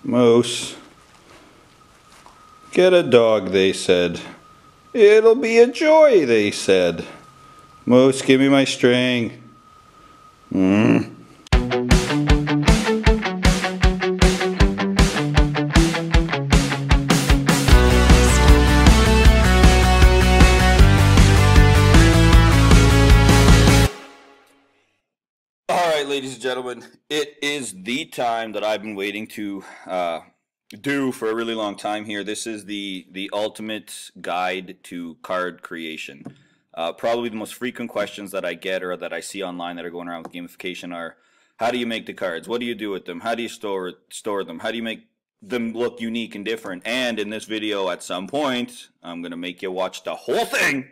Moose, get a dog, they said. It'll be a joy, they said. Moose, give me my string. Alright, ladies and gentlemen, it is the time that I've been waiting to do for a really long time here. This is the ultimate guide to card creation. Probably the most frequent questions that I get or that I see online that are going around with gamification are, how do you make the cards? What do you do with them? How do you store them? How do you make them look unique and different? And in this video, at some point, I'm going to make you watch the whole thing.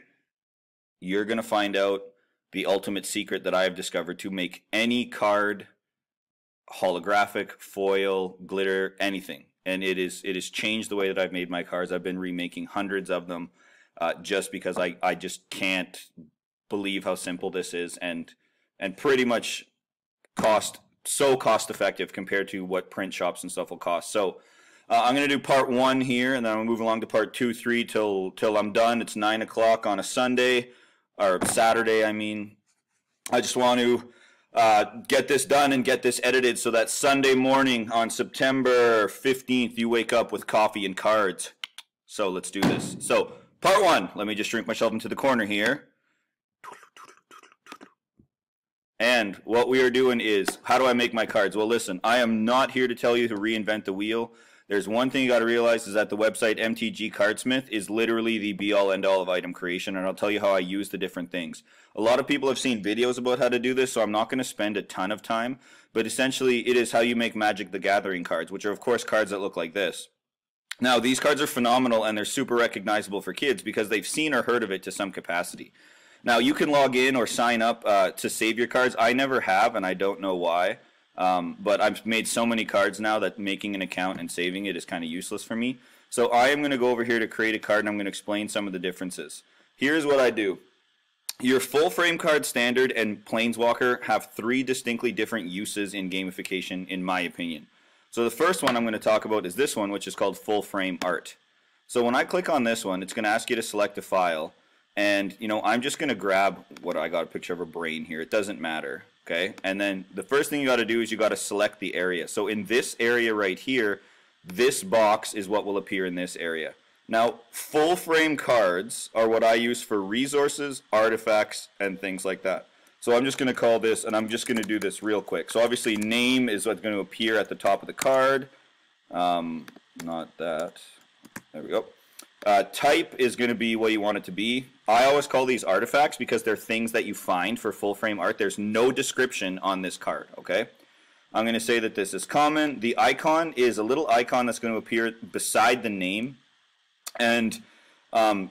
You're going to find out the ultimate secret that I have discovered to make any card holographic, foil, glitter, anything. And it has changed the way that I've made my cards. I've been remaking hundreds of them just because I just can't believe how simple this is and pretty much cost effective compared to what print shops and stuff will cost. So I'm going to do part 1 here, and then I'm going to move along to part 2, 3 till I'm done. It's 9 o'clock on a Sunday. Or Saturday, I mean. I just want to get this done and get this edited so that Sunday morning on September 15th, you wake up with coffee and cards. So let's do this. So part 1, let me just shrink myself into the corner here. And what we are doing is, how do I make my cards? Well, listen, I am not here to tell you to reinvent the wheel. There's one thing you got to realize is that the website MTG Cardsmith is literally the be-all end-all of item creation, and I'll tell you how I use the different things. A lot of people have seen videos about how to do this, so I'm not going to spend a ton of time, but essentially it is how you make Magic the Gathering cards, which are of course cards that look like this. Now, these cards are phenomenal and they're super recognizable for kids because they've seen or heard of it to some capacity. Now, you can log in or sign up to save your cards. I never have, and I don't know why. But I've made so many cards now that making an account and saving it is kind of useless for me. So I am going to go over here to create a card, and I'm going to explain some of the differences. Here's what I do. Your full frame card standard and Planeswalker have 3 distinctly different uses in gamification, in my opinion. So the first one I'm going to talk about is this one, which is called full frame art. So when I click on this one, it's going to ask you to select a file. And, you know, I'm just going to grab what I got a picture of a brain here. It doesn't matter. Okay, and then the first thing you got to do is you got to select the area. So in this area right here, this box is what will appear in this area. Now, full frame cards are what I use for resources, artifacts, and things like that. So I'm just going to call this, and I'm just going to do this real quick. So obviously name is what's going to appear at the top of the card. Not that. There we go. Type is going to be what you want it to be. I always call these artifacts because they're things that you find for full frame art. There's no description on this card, okay? I'm going to say that this is common. The icon is a little icon that's going to appear beside the name. And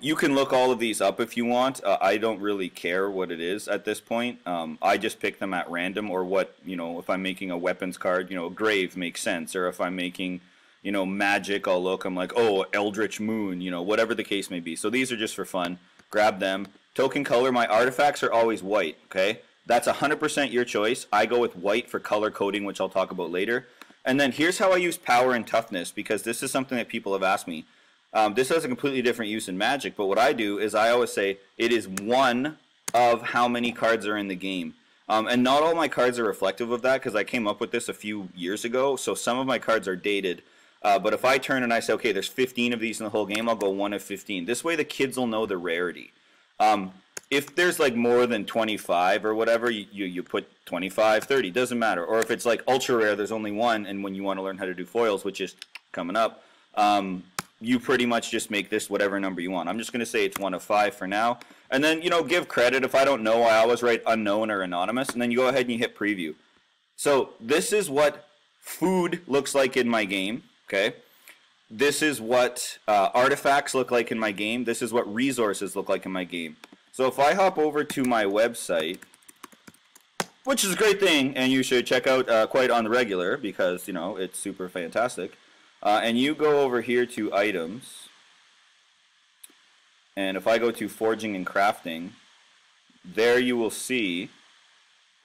you can look all of these up if you want. I don't really care what it is at this point. I just pick them at random, or what, you know, if I'm making a weapons card, you know, grave makes sense. Or if I'm making, you know, magic, I'll look, I'm like, oh, Eldritch Moon, you know, whatever the case may be. So these are just for fun. Grab them. Token color, my artifacts are always white, okay? That's 100% your choice. I go with white for color coding, which I'll talk about later. And then here's how I use power and toughness, because this is something that people have asked me. This has a completely different use in Magic, but what I do is I always say it is one of how many cards are in the game. And not all my cards are reflective of that, because I came up with this a few years ago, so some of my cards are dated. But if I turn and I say, okay, there's 15 of these in the whole game, I'll go 1 of 15. This way the kids will know the rarity. If there's like more than 25 or whatever, you put 25, 30, doesn't matter. Or if it's like ultra rare, there's only 1, and when you want to learn how to do foils, which is coming up, you pretty much just make this whatever number you want. I'm just going to say it's 1 of 5 for now. And then, you know, give credit. If I don't know, I always write unknown or anonymous, and then you go ahead and you hit preview. So this is what food looks like in my game. Okay, this is what artifacts look like in my game. This is what resources look like in my game. So if I hop over to my website, which is a great thing, and you should check out quite on the regular because, you know, it's super fantastic. And you go over here to items, and if I go to forging and crafting, there you will see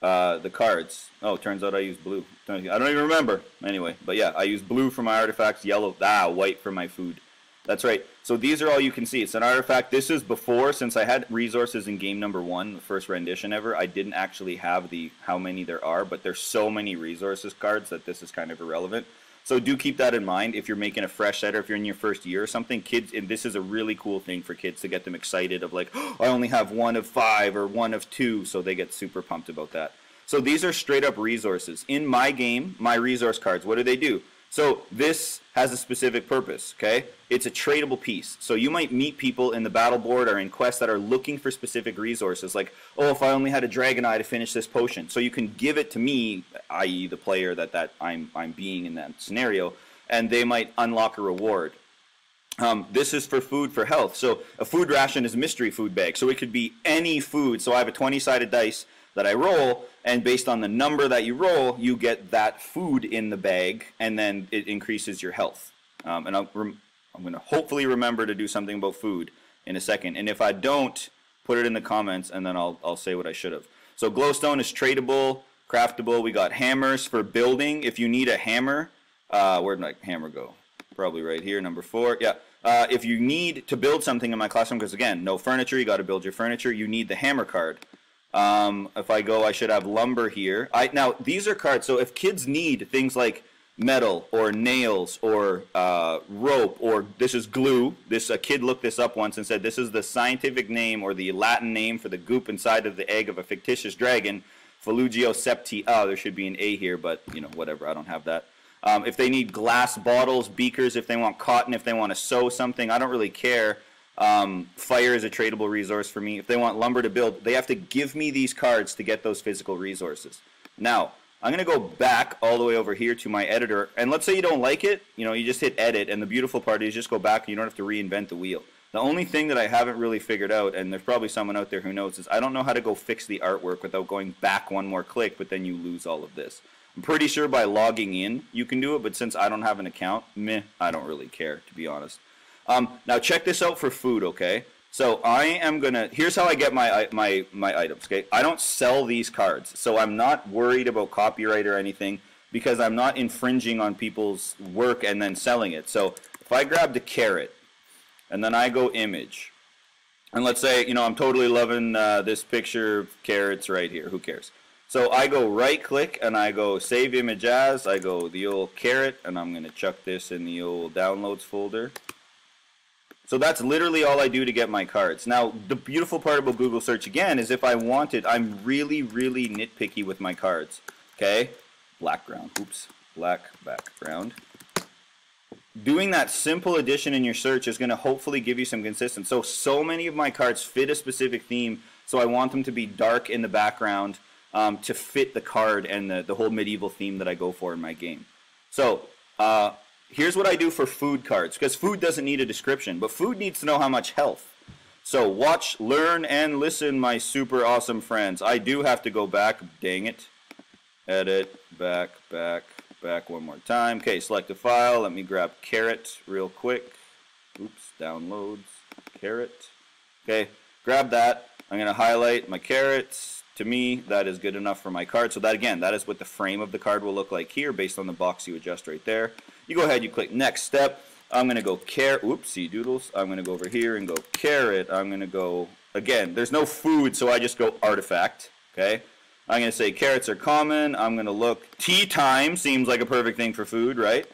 The cards. Oh, turns out I used blue. I don't even remember. Anyway, but yeah, I used blue for my artifacts, yellow, white for my food. That's right. So these are all you can see. It's an artifact. This is before, since I had resources in game number 1, the first rendition ever, I didn't actually have the how many there are, but there's so many resources cards that this is kind of irrelevant. So do keep that in mind if you're making a fresh set or if you're in your first year or something. Kids, and this is a really cool thing for kids to get them excited of like, oh, I only have 1 of 5 or 1 of 2, so they get super pumped about that. So these are straight up resources. In my game, my resource cards, what do? So this has a specific purpose, okay? It's a tradable piece. So you might meet people in the battle board or in quests that are looking for specific resources, like, oh, if I only had a dragon eye to finish this potion. So you can give it to me, i.e. the player that I'm being in that scenario, and they might unlock a reward. This is for food for health. So a food ration is a mystery food bag. So it could be any food. So I have a 20-sided dice that I roll, and based on the number that you roll, you get that food in the bag, and then it increases your health. And I'm going to hopefully remember to do something about food in a second. And if I don't, put it in the comments, and then I'll say what I should have. So glowstone is tradable, craftable. We got hammers for building. If you need a hammer, where'd my hammer go? Probably right here, number 4. Yeah. If you need to build something in my classroom, because again, no furniture, you got to build your furniture, you need the hammer card. If I go, I should have lumber here. Now, these are cards, so if kids need things like metal or nails or rope, or this is glue. A kid looked this up once and said this is the scientific name or the Latin name for the goop inside of the egg of a fictitious dragon, Flugio septi. Oh, there should be an A here, but you know, whatever, I don't have that. If they need glass bottles, beakers, if they want cotton, if they want to sew something, I don't really care. Fire is a tradable resource for me. If they want lumber to build, they have to give me these cards to get those physical resources. Now, I'm going to go back all the way over here to my editor, and let's say you don't like it, you know, you just hit edit, and the beautiful part is just go back and you don't have to reinvent the wheel. The only thing that I haven't really figured out, and there's probably someone out there who knows, is I don't know how to go fix the artwork without going back one more click, but then you lose all of this. I'm pretty sure by logging in you can do it, but since I don't have an account, I don't really care, to be honest. Now check this out for food, okay? So I am gonna, here's how I get my items, okay? I don't sell these cards, so I'm not worried about copyright or anything because I'm not infringing on people's work and then selling it. So if I grabbed a carrot and then I go image, and let's say, you know, I'm totally loving this picture of carrots right here, who cares? So I go right click and I go save image as, I go the old carrot, and I'm gonna chuck this in the old downloads folder. So that's literally all I do to get my cards. Now, the beautiful part about Google search, again, is if I wanted, I'm really, really nitpicky with my cards. Okay? Blackground. Oops. Black background. Doing that simple addition in your search is going to hopefully give you some consistency. So many of my cards fit a specific theme, so I want them to be dark in the background to fit the card and the whole medieval theme that I go for in my game. So, here's what I do for food cards, because food doesn't need a description, but food needs to know how much health. So watch, learn, and listen, my super awesome friends. I do have to go back, dang it. Edit, back one more time. Okay, select a file. Let me grab carrot real quick. Oops, downloads, carrot. Okay, grab that. I'm going to highlight my carrots. To me, that is good enough for my card. So that, again, that is what the frame of the card will look like here based on the box you adjust right there. You go ahead, you click next step. I'm going to go carrot. Oopsie doodles. I'm going to go over here and go carrot. I'm going to go, again, there's no food, so I just go artifact. Okay. I'm going to say carrots are common. I'm going to look. Tea time seems like a perfect thing for food, right?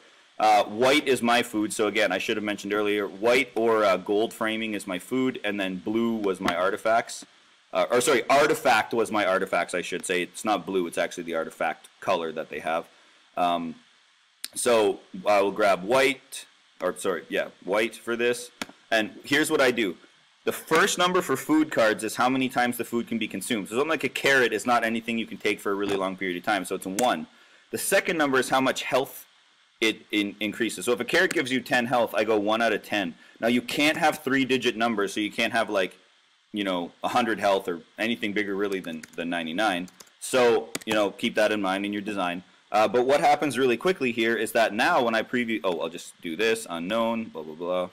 White is my food. So again, I should have mentioned earlier, white or gold framing is my food, and then blue was my artifacts. Artifact was my artifacts, I should say. It's not blue, it's actually the artifact color that they have. So I will grab white, white for this. And here's what I do. The first number for food cards is how many times the food can be consumed. So something like a carrot is not anything you can take for a really long period of time, so it's a 1. The second number is how much health it increases. So if a carrot gives you 10 health, I go 1 out of 10. Now you can't have 3-digit numbers, so you can't have like, you know, 100 health or anything bigger really than 99. So, you know, keep that in mind in your design. But what happens really quickly here is that now when I preview, I'll just do this, unknown, blah, blah, blah.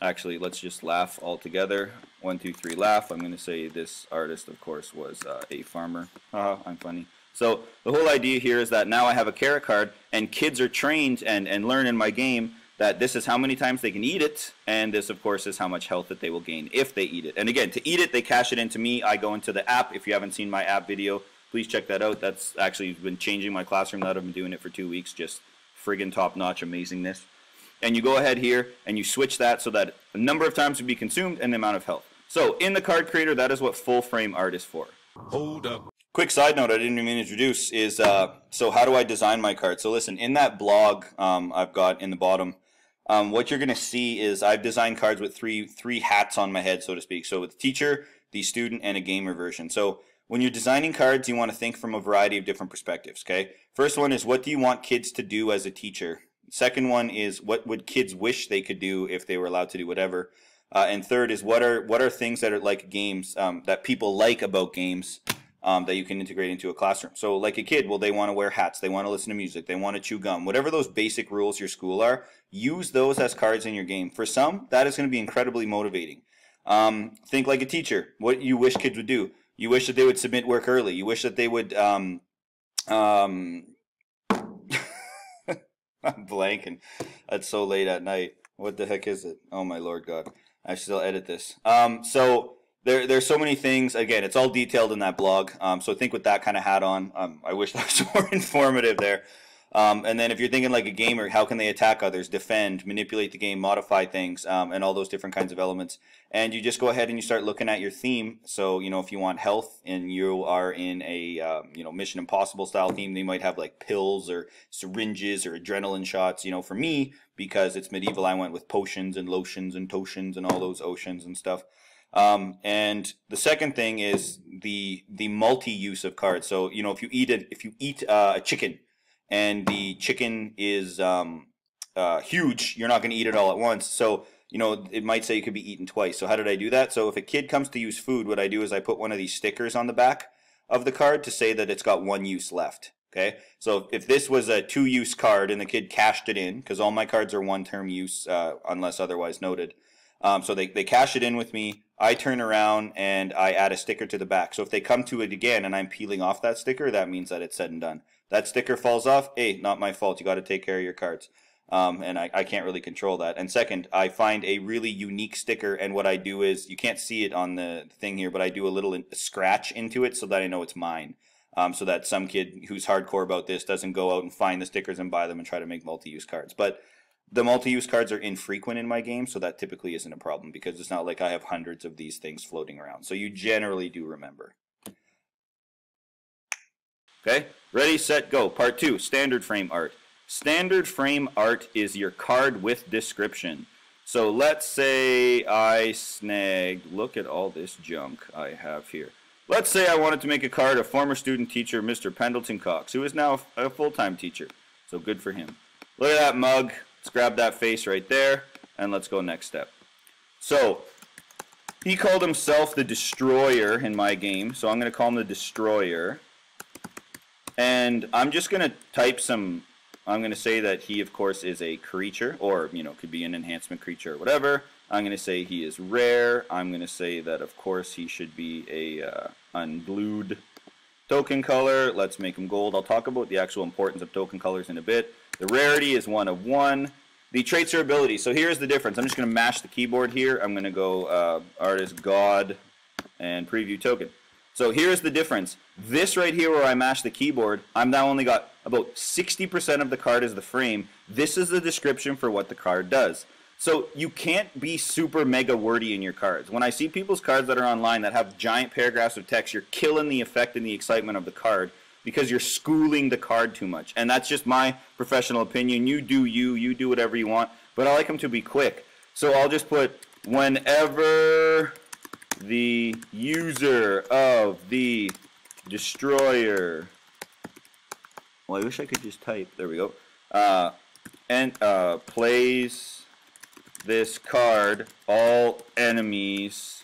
Actually, let's just laugh all together. 1, 2, 3, laugh. I'm going to say this artist, of course, was a farmer. I'm funny. So the whole idea here is that now I have a carrot card, and kids are trained and learn in my game that this is how many times they can eat it, and this, of course, is how much health that they will gain if they eat it. And again, to eat it, they cash it into me. I go into the app. If you haven't seen my app video, please check that out. That's actually been changing my classroom. That I've been doing it for 2 weeks. Just friggin' top-notch amazingness. And you go ahead here and you switch that so that a number of times would be consumed and the amount of health. So in the card creator, that is what full frame art is for. Hold up. Quick side note I didn't even introduce is, so how do I design my card? So listen, in that blog I've got in the bottom, what you're going to see is I've designed cards with three hats on my head, so to speak. So with teacher, the student, and a gamer version. So when you're designing cards, you want to think from a variety of different perspectives, okay? First one is, what do you want kids to do as a teacher? Second one is, what would kids wish they could do if they were allowed to do whatever? And third is, what are things that are like games, that people like about games, that you can integrate into a classroom? So like a kid, well, they want to wear hats, they want to listen to music, they want to chew gum. Whatever those basic rules your school are, use those as cards in your game. For some, that is going to be incredibly motivating. Think like a teacher. What you wish kids would do. You wish that they would submit work early. You wish that they would I'm blanking. It's so late at night. What the heck is it? Oh my Lord God. I should still edit this. So there's so many things. Again, it's all detailed in that blog. So think with that kind of hat on. I wish that was more informative there. And then if you're thinking like a gamer, how can they attack others, defend, manipulate the game, modify things, and all those different kinds of elements. And you just go ahead and you start looking at your theme. So, you know, if you want health and you are in a, Mission Impossible style theme, they might have like pills or syringes or adrenaline shots. You know, for me, because it's medieval, I went with potions and lotions and totions and all those oceans and stuff. And the second thing is the multi-use of cards. So, you know, if you eat a chicken, and the chicken is huge, you're not going to eat it all at once. So, you know, it might say it could be eaten twice. So how did I do that? So if a kid comes to use food, what I do is I put one of these stickers on the back of the card to say that it's got one use left. Okay, so if this was a 2-use card and the kid cashed it in, because all my cards are 1-term use unless otherwise noted. So they cash it in with me. I turn around and I add a sticker to the back. So if they come to it again and I'm peeling off that sticker, that means that it's said and done. That sticker falls off, hey, not my fault. You got to take care of your cards. And I can't really control that. And second, I find a really unique sticker, and what I do is, you can't see it on the thing here, but I do a little scratch into it so that I know it's mine. So that some kid who's hardcore about this doesn't go out and find the stickers and buy them and try to make multi-use cards. But the multi-use cards are infrequent in my game, so that typically isn't a problem, because it's not like I have hundreds of these things floating around. So you generally do remember. Okay, ready, set, go. Part 2, standard frame art. Standard frame art is your card with description. So let's say I snagged, look at all this junk I have here. Let's say I wanted to make a card of former student teacher Mr. Pendleton Cox, who is now a full-time teacher. So good for him. Look at that mug. Let's grab that face right there, and let's go next step. So he called himself the Destroyer in my game, so I'm going to call him the Destroyer. And I'm just going to type some, I'm going to say that he, of course, is a creature, or, you know, could be an enhancement creature or whatever. I'm going to say he is rare. I'm going to say that, of course, he should be a unblued token color. Let's make him gold. I'll talk about the actual importance of token colors in a bit. The rarity is 1 of 1. The traits or abilities. So here's the difference. I'm just going to mash the keyboard here. I'm going to go artist, god, and preview token. So here's the difference. This right here where I mash the keyboard, I'm now only got about 60% of the card as the frame. This is the description for what the card does. So you can't be super mega wordy in your cards. When I see people's cards that are online that have giant paragraphs of text, you're killing the effect and the excitement of the card because you're schooling the card too much. And that's just my professional opinion. You do whatever you want, but I like them to be quick. So I'll just put, whenever the user of the Destroyer, well, I wish I could just type, there we go, plays this card, all enemies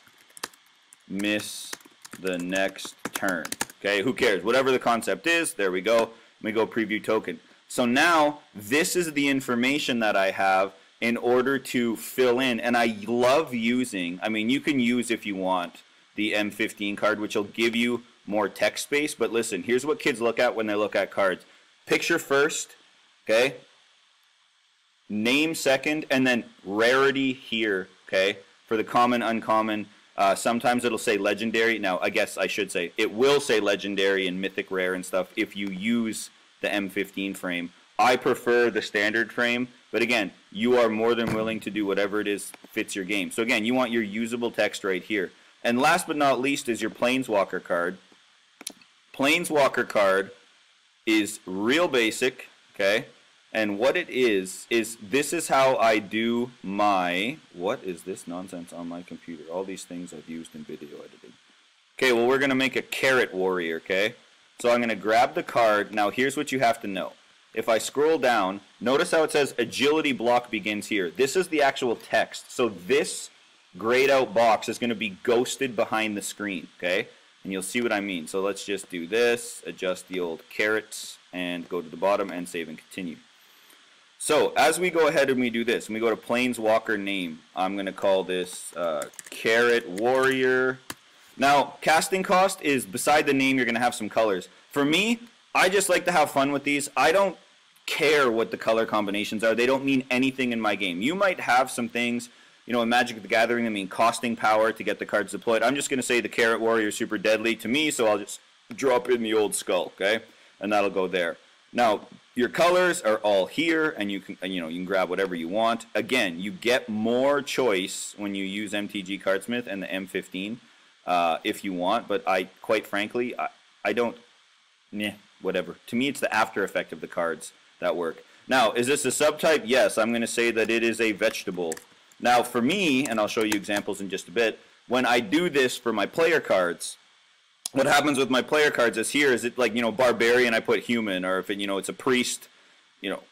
miss the next turn. Okay, who cares? Whatever the concept is, there we go. Let me go preview token. So now, this is the information that I have in order to fill in. And I love using, I mean, you can use if you want the M15 card, which will give you more text space. But listen, here's what kids look at when they look at cards. Picture first, okay? Name second, and then rarity here, okay? For the common, uncommon, sometimes it'll say legendary. Now, I guess I should say, it will say legendary and mythic rare and stuff if you use the M15 frame. I prefer the standard frame, but again, you are more than willing to do whatever it is fits your game. So again, you want your usable text right here. And last but not least is your Planeswalker card. Planeswalker card is real basic, okay? And what it is this is how I do my, what is this nonsense on my computer? All these things I've used in video editing. Okay, well, we're going to make a carrot warrior, okay? So I'm going to grab the card. Now, here's what you have to know. If I scroll down, notice how it says agility block begins here. This is the actual text. So this grayed out box is going to be ghosted behind the screen, okay? And you'll see what I mean. So let's just do this, adjust the old carrots, and go to the bottom and save and continue. So as we go ahead and we do this, and we go to Planeswalker name, I'm going to call this Carrot Warrior. Now, casting cost is, beside the name, you're going to have some colors. For me, I just like to have fun with these. I don't care what the color combinations are. They don't mean anything in my game. You might have some things, you know, in Magic the Gathering that mean costing power to get the cards deployed. I'm just going to say the Carrot Warrior is super deadly to me, so I'll just drop in the old skull, okay? And that'll go there. Now, your colors are all here, and you can grab whatever you want. Again, you get more choice when you use MTG Cardsmith and the M15 if you want, but quite frankly, I don't, whatever. To me, it's the after effect of the cards that work. Now, is this a subtype? Yes, I'm going to say that it is a vegetable. Now, for me, and I'll show you examples in just a bit, when I do this for my player cards, what happens with my player cards is here is it like, barbarian, I put human, or if it, it's a priest,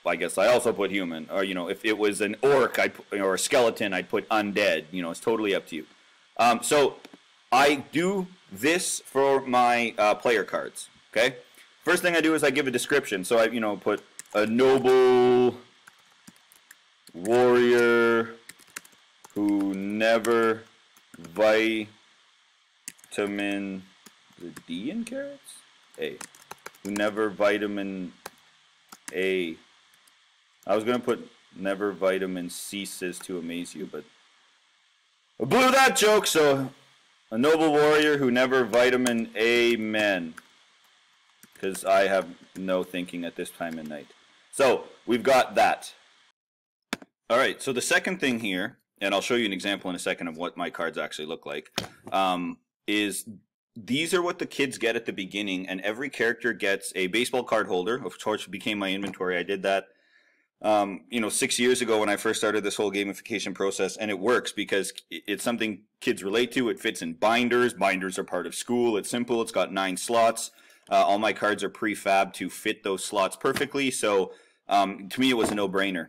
I guess I also put human, or, if it was an orc or a skeleton, I'd put undead, it's totally up to you. So I do this for my player cards, okay? First thing I do is I give a description. So I, put a noble warrior who never vitamin, is it D in carrots? A. Who never vitamin A. I was going to put never vitamin ceases to amaze you, but I blew that joke, so a noble warrior who never vitamin amen. Because I have no thinking at this time of night. So, we've got that. Alright, so the second thing here, and I'll show you an example in a second of what my cards actually look like, is these are what the kids get at the beginning, and every character gets a baseball card holder, of course became my inventory. I did that 6 years ago when I first started this whole gamification process, and it works because it's something kids relate to. It fits in binders. Binders are part of school. It's simple. It's got 9 slots. All my cards are prefab to fit those slots perfectly, so to me it was a no-brainer.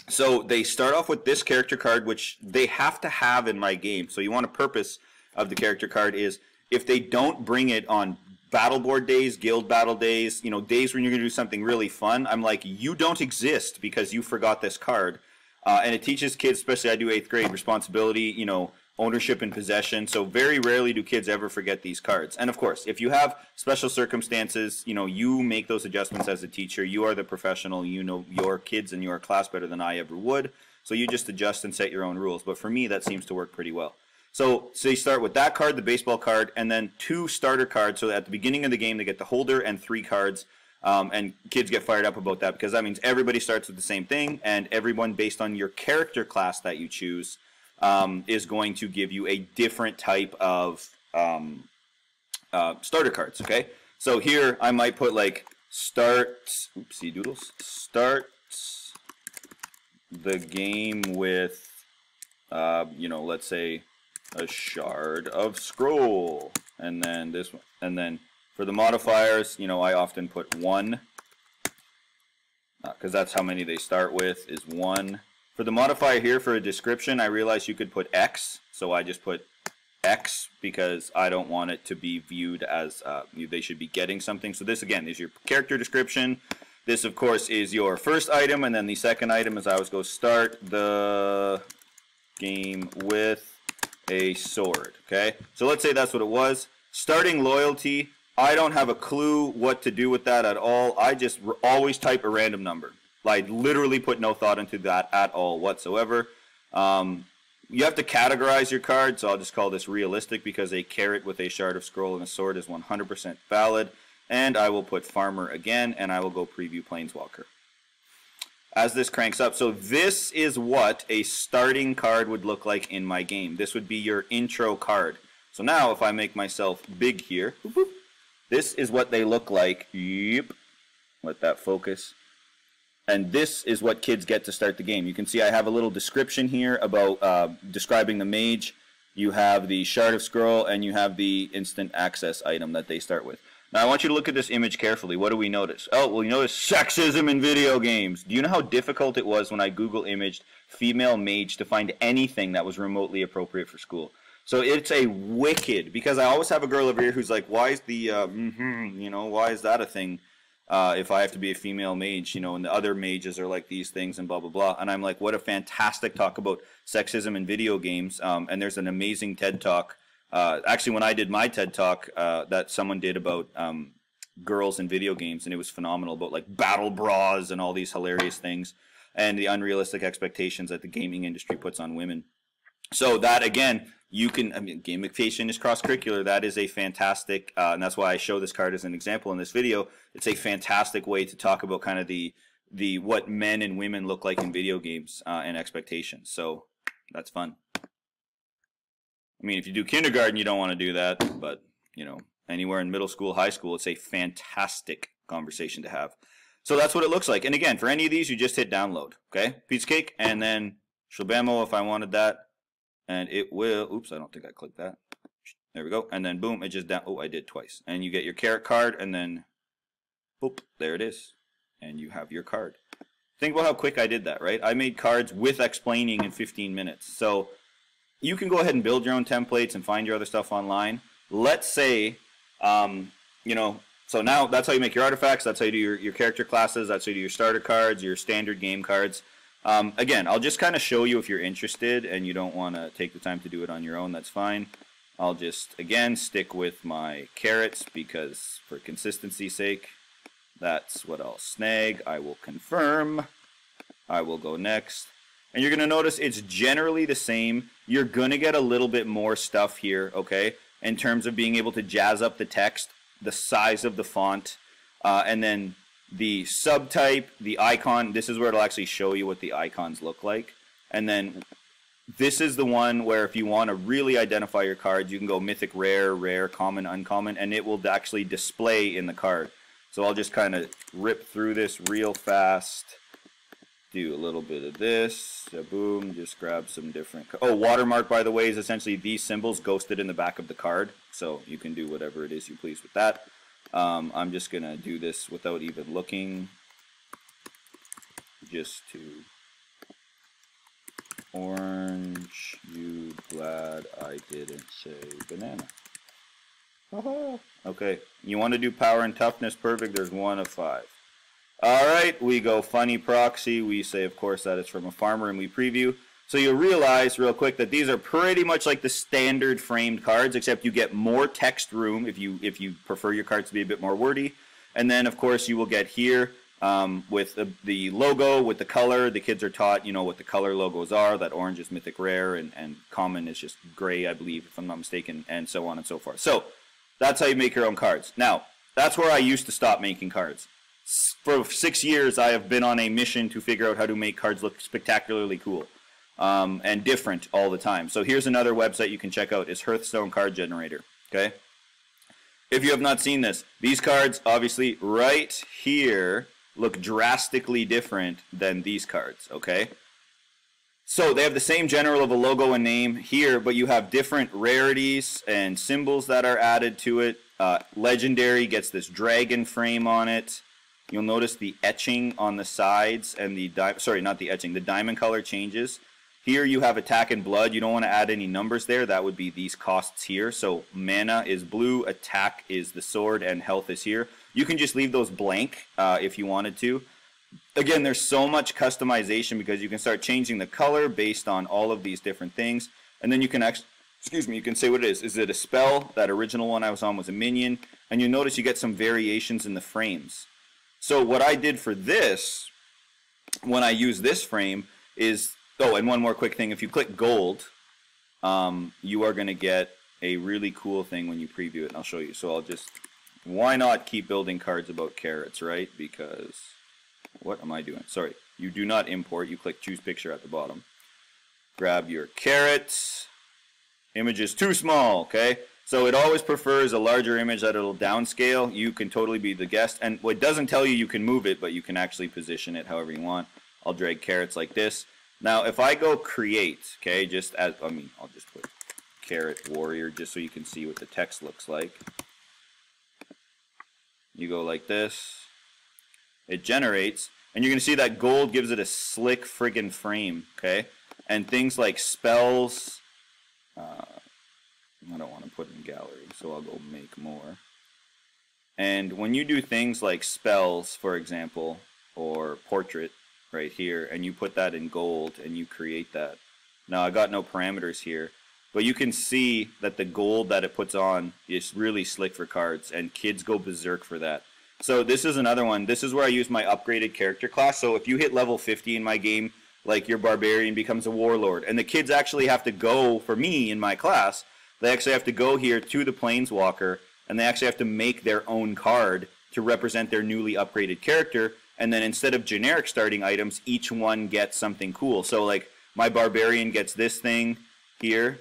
So they start off with this character card, which they have to have in my game. So you want a purpose of the character card is if they don't bring it on battle board days, guild battle days, days when you're going to do something really fun, I'm like, you don't exist because you forgot this card. And it teaches kids, especially I do 8th grade, responsibility, ownership and possession. So very rarely do kids ever forget these cards. And of course, if you have special circumstances, you make those adjustments as a teacher. You are the professional. You know your kids and your class better than I ever would. So you just adjust and set your own rules. But for me, that seems to work pretty well. So you start with that card, the baseball card, and then 2 starter cards. So at the beginning of the game, they get the holder and 3 cards. And kids get fired up about that because that means everybody starts with the same thing, and everyone based on your character class that you choose is going to give you a different type of starter cards, okay? So here I might put like starts the game with, let's say a shard of scroll, and then this one, and then for the modifiers, I often put 1, because that's how many they start with, is 1. For the modifier here for a description, I realized you could put X, so I just put X because I don't want it to be viewed as they should be getting something. So this, again, is your character description. This, of course, is your first item, and then the second item is I always go start the game with a sword, okay? So let's say that's what it was. Starting loyalty, I don't have a clue what to do with that at all. I just always type a random number. I literally put no thought into that at all whatsoever. You have to categorize your card, so I'll just call this realistic because a carrot with a shard of scroll and a sword is 100% valid. And I will put farmer again, and I will go preview planeswalker. As this cranks up, so this is what a starting card would look like in my game. This would be your intro card. So now if I make myself big here, this is what they look like. Yep. Let that focus. And this is what kids get to start the game. You can see I have a little description here about describing the mage. You have the shard of scroll, and you have the instant access item that they start with. Now I want you to look at this image carefully. What do we notice? Oh, well, you notice sexism in video games. Do you know how difficult it was when I Google imaged female mage to find anything that was remotely appropriate for school? So it's a wicked, because I always have a girl over here who's like, why is the, you know, why is that a thing if I have to be a female mage, you know, and the other mages are like these things and blah, blah, blah. And I'm like, what a fantastic talk about sexism in video games. And there's an amazing TED Talk. Actually, when I did my TED Talk that someone did about girls in video games, and it was phenomenal, about like battle bras and all these hilarious things and the unrealistic expectations that the gaming industry puts on women. So that, again, you can, I mean, gamification is cross-curricular. That is a fantastic, and that's why I show this card as an example in this video. It's a fantastic way to talk about kind of the what men and women look like in video games and expectations. So that's fun. I mean, if you do kindergarten, you don't want to do that, but, you know, anywhere in middle school, high school, it's a fantastic conversation to have. So that's what it looks like. And again, for any of these, you just hit download, okay? Piece of cake, and then shabamo if I wanted that. And it will, oops, I don't think I clicked that. There we go. And then boom, it just down, oh, I did twice. And you get your carrot card, and then, boop, there it is. And you have your card. Think about how quick I did that, right? I made cards with explaining in 15 minutes. So you can go ahead and build your own templates and find your other stuff online. Let's say, you know, so now that's how you make your artifacts. That's how you do your character classes. That's how you do your starter cards, your standard game cards. Again, I'll just kind of show you if you're interested and you don't want to take the time to do it on your own. That's fine. I'll just, again, stick with my carrots because for consistency's sake, that's what I'll snag. I will confirm. I will go next. And you're going to notice it's generally the same. You're going to get a little bit more stuff here, okay, in terms of being able to jazz up the text, the size of the font, and then the subtype, the icon. This is where it'll actually show you what the icons look like. And then this is the one where if you want to really identify your cards, you can go mythic, rare, rare, common, uncommon, and it will actually display in the card. So I'll just kind of rip through this real fast. Do a little bit of this, boom, just grab some different, oh, watermark, by the way, is essentially these symbols ghosted in the back of the card, so you can do whatever it is you please with that. I'm just going to do this without even looking, just to orange, you glad I didn't say banana. Okay, you want to do power and toughness, perfect, there's 1 of 5. Alright, we go funny proxy. We say, of course, that it's from a farmer, and we preview. So you'll realize real quick that these are pretty much like the standard framed cards, except you get more text room if you prefer your cards to be a bit more wordy. And then, of course, you will get here with the logo, with the color. The kids are taught, you know, what the color logos are. That orange is mythic rare, and common is just gray, I believe, if I'm not mistaken, and so on and so forth. So that's how you make your own cards. Now, that's where I used to stop making cards. For 6 years, I have been on a mission to figure out how to make cards look spectacularly cool and different all the time. So here's another website you can check out. It's Hearthstone Card Generator. Okay. If you have not seen this, these cards, obviously, right here, look drastically different than these cards. Okay. So they have the same general of a logo and name here, but you have different rarities and symbols that are added to it. Legendary gets this dragon frame on it. You'll notice the etching on the sides and the, sorry, not the etching, the diamond color changes. Here you have attack and blood. You don't want to add any numbers there. That would be these costs here. So mana is blue, attack is the sword, and health is here. You can just leave those blank if you wanted to. Again, there's so much customization because you can start changing the color based on all of these different things. And then you can actually, you can say what it is. Is it a spell? That original one I was on was a minion. And you notice you get some variations in the frames. So what I did for this, when I use this frame, is, oh, and one more quick thing. If you click gold, you are going to get a really cool thing when you preview it. And I'll show you. So I'll just, why not keep building cards about carrots, right? Because, what am I doing? Sorry. You do not import. You click choose picture at the bottom. Grab your carrots. Image is too small, okay? So it always prefers a larger image that it'll downscale. You can totally be the guest. And what doesn't tell you can move it, but you can actually position it however you want. I'll drag carrots like this. Now, if I go create, okay, just as, I'll just put carrot warrior just so you can see what the text looks like. You go like this. It generates. And you're going to see that gold gives it a slick friggin' frame, okay? And things like spells, I don't want to put in gallery, so I'll go make more. And when you do things like spells, for example, or portrait right here, and you put that in gold and you create that. Now I got no parameters here, but you can see that the gold that it puts on is really slick for cards, and kids go berserk for that. So this is another one. This is where I use my upgraded character class. So if you hit level 50 in my game, like your barbarian becomes a warlord, and the kids actually have to go, for me in my class, they actually have to go here to the planeswalker, and they actually have to make their own card to represent their newly upgraded character. And then instead of generic starting items, each one gets something cool. So like my barbarian gets this thing here.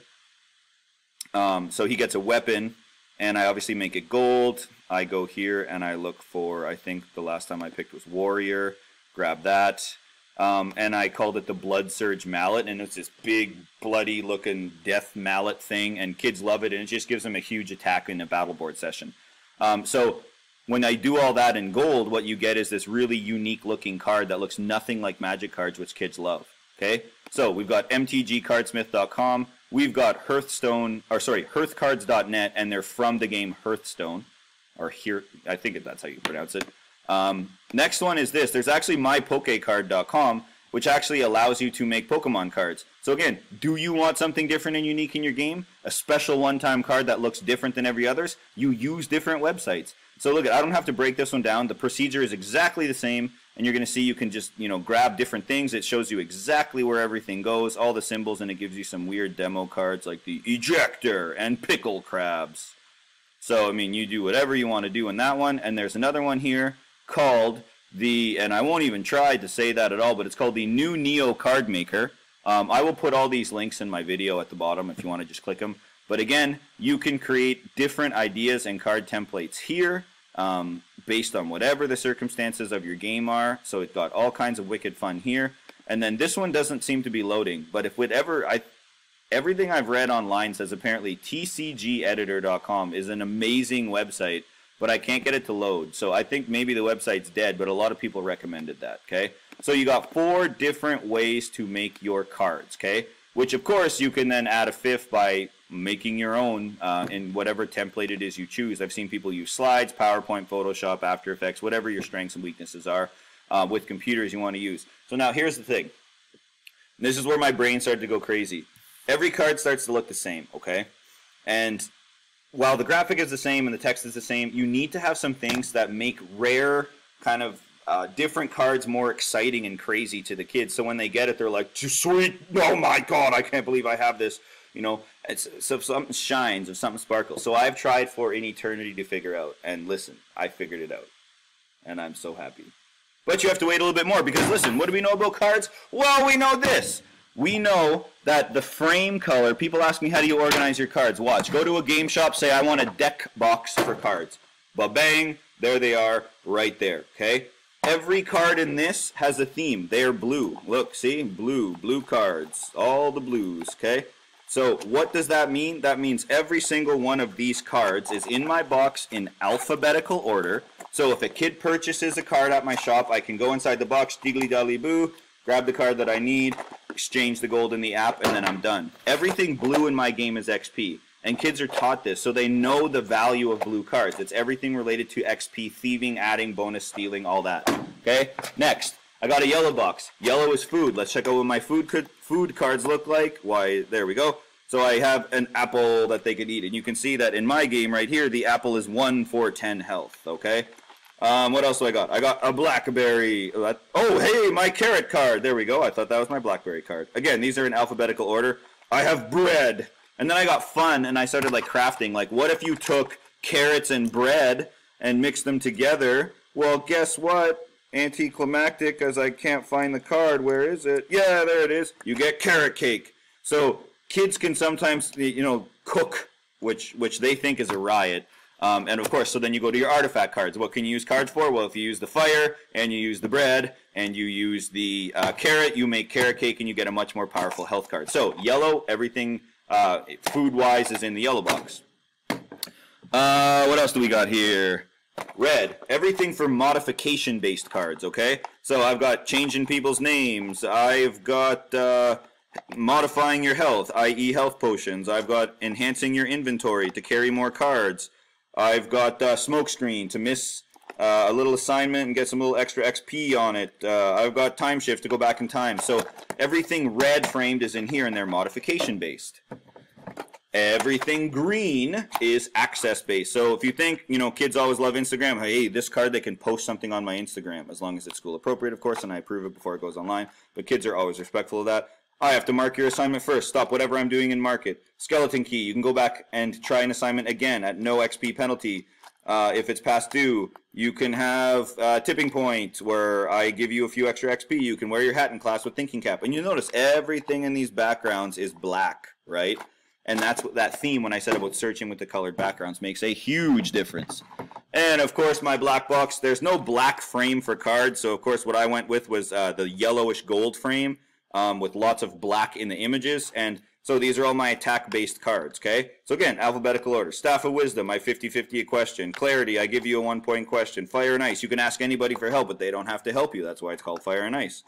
So he gets a weapon, and I obviously make it gold. I go here and I look for, I think the last time I picked was warrior. Grab that. And I called it the Blood Surge Mallet, and it's this big, bloody looking death mallet thing, and kids love it, and it just gives them a huge attack in a battle board session. So when I do all that in gold, what you get is this really unique looking card that looks nothing like Magic cards, which kids love. Okay, so we've got mtgcardsmith.com, we've got hearthcards.net, and they're from the game Hearthstone, or here, I think that's how you pronounce it. Next one is this. There's actually mypokecard.com, which actually allows you to make Pokemon cards. So again, do you want something different and unique in your game? A special one-time card that looks different than every others? You use different websites. So look, I don't have to break this one down. The procedure is exactly the same, and you're going to see you can just, grab different things. It shows you exactly where everything goes, all the symbols, and it gives you some weird demo cards like the Ejector and Pickle Crabs. So, I mean, you do whatever you want to do in that one, and there's another one here called and I won't even try to say that at all, but it's called the New Neo Card Maker. I will put all these links in my video at the bottom if you want to just click them. But again, you can create different ideas and card templates here based on whatever the circumstances of your game are. So it's got all kinds of wicked fun here. And then this one doesn't seem to be loading, but if everything I've read online says apparently tcgeditor.com is an amazing website, but I can't get it to load. So I think maybe the website's dead, but a lot of people recommended that, okay? So you got 4 different ways to make your cards, okay? Which, of course, you can then add a 5th by making your own in whatever template it is you choose. I've seen people use slides, PowerPoint, Photoshop, After Effects, whatever your strengths and weaknesses are with computers you want to use. So now here's the thing. This is where my brain started to go crazy. Every card starts to look the same, okay? And while the graphic is the same and the text is the same, you need to have some things that make rare kind of different cards more exciting and crazy to the kids. So when they get it, they're like, sweet, oh my God, I can't believe I have this. So something shines or something sparkles. So I've tried for an eternity to figure out. And listen, I figured it out. And I'm so happy. But you have to wait a little bit more because listen, what do we know about cards? Well, we know this. We know that the frame color, people ask me, how do you organize your cards? Watch, go to a game shop, say, I want a deck box for cards. Ba-bang, there they are, right there, okay? Every card in this has a theme. They are blue. Look, see? Blue cards. All the blues, okay? So what does that mean? That means every single one of these cards is in my box in alphabetical order. So if a kid purchases a card at my shop, I can go inside the box, diggly-dally-boo, grab the card that I need, exchange the gold in the app, and then I'm done. Everything blue in my game is XP. And kids are taught this, so they know the value of blue cards. It's everything related to XP, thieving, adding, bonus, stealing, all that. Okay? Next, I got a yellow box. Yellow is food. Let's check out what my food cards look like. Why, there we go. So I have an apple that they can eat. And you can see that in my game right here, the apple is 1 for 10 health. Okay? What else do I got? I got a blackberry. Oh, hey, my carrot card. There we go. I thought that was my blackberry card. Again, these are in alphabetical order. I have bread. And then I got fun, and I started like crafting. Like, what if you took carrots and bread and mixed them together? Well, guess what? Anticlimactic, as I can't find the card. Where is it? Yeah, there it is. You get carrot cake. So kids can sometimes, you know, cook, which they think is a riot. And of course, so then you go to your artifact cards. What can you use cards for? Well, if you use the fire, and you use the bread, and you use the carrot, you make carrot cake, and you get a much more powerful health card. So yellow, everything food-wise is in the yellow box. What else do we got here? Red, everything for modification-based cards, okay? So I've got changing people's names. I've got modifying your health, i.e. health potions. I've got enhancing your inventory to carry more cards. I've got smoke screen to miss a little assignment and get some little extra XP on it. I've got time shift to go back in time. So everything red framed is in here, and they're modification based. Everything green is access based. So if you think, you know, kids always love Instagram, hey, this card, they can post something on my Instagram, as long as it's school appropriate, of course, and I approve it before it goes online. But kids are always respectful of that. I have to mark your assignment first. Stop whatever I'm doing and mark it. Skeleton key. You can go back and try an assignment again at no XP penalty. If it's past due, you can have tipping point, where I give you a few extra XP. You can wear your hat in class with thinking cap. And you notice everything in these backgrounds is black, right? And that's what that theme, when I said about searching with the colored backgrounds, makes a huge difference. And of course, my black box, there's no black frame for cards. So of course, what I went with was the yellowish gold frame with lots of black in the images. And so these are all my attack-based cards, okay? So again, alphabetical order. Staff of Wisdom, my 50-50 a question. Clarity, I give you a 1-point question. Fire and Ice, you can ask anybody for help, but they don't have to help you. That's why it's called Fire and Ice.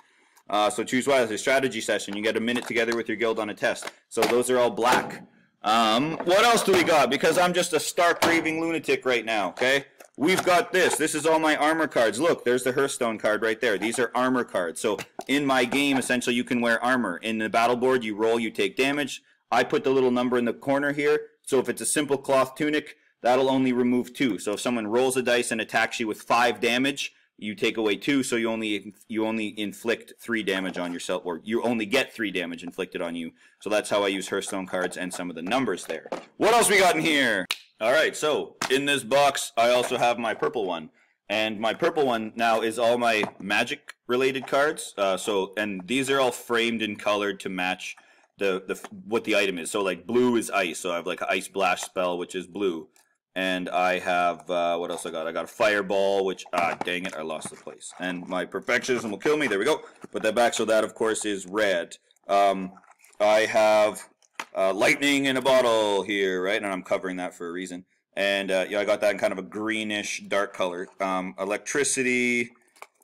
So choose wisely. Strategy session, you get a minute together with your guild on a test. So those are all black. What else do we got? Because I'm just a stark raving lunatic right now, okay? We've got this. This is all my armor cards. Look, there's the Hearthstone card right there. These are armor cards. So in my game, essentially, you can wear armor. In the battle board, you roll, you take damage. I put the little number in the corner here. So if it's a simple cloth tunic, that'll only remove 2. So if someone rolls a dice and attacks you with 5 damage, you take away 2, so you only inflict 3 damage on yourself, or you only get 3 damage inflicted on you. So that's how I use Hearthstone cards and some of the numbers there. What else we got in here? All right, so in this box, I also have my purple one. And my purple one now is all my magic-related cards. And these are all framed and colored to match what the item is. So like blue is ice, so I have like an ice blast spell, which is blue. And I have, what else I got? I got a fireball, which, dang it, I lost the place. And my perfectionism will kill me. There we go. Put that back. So that, of course, is red. I have lightning in a bottle here, right? And I'm covering that for a reason. And, yeah, I got that in kind of a greenish, dark color. Electricity,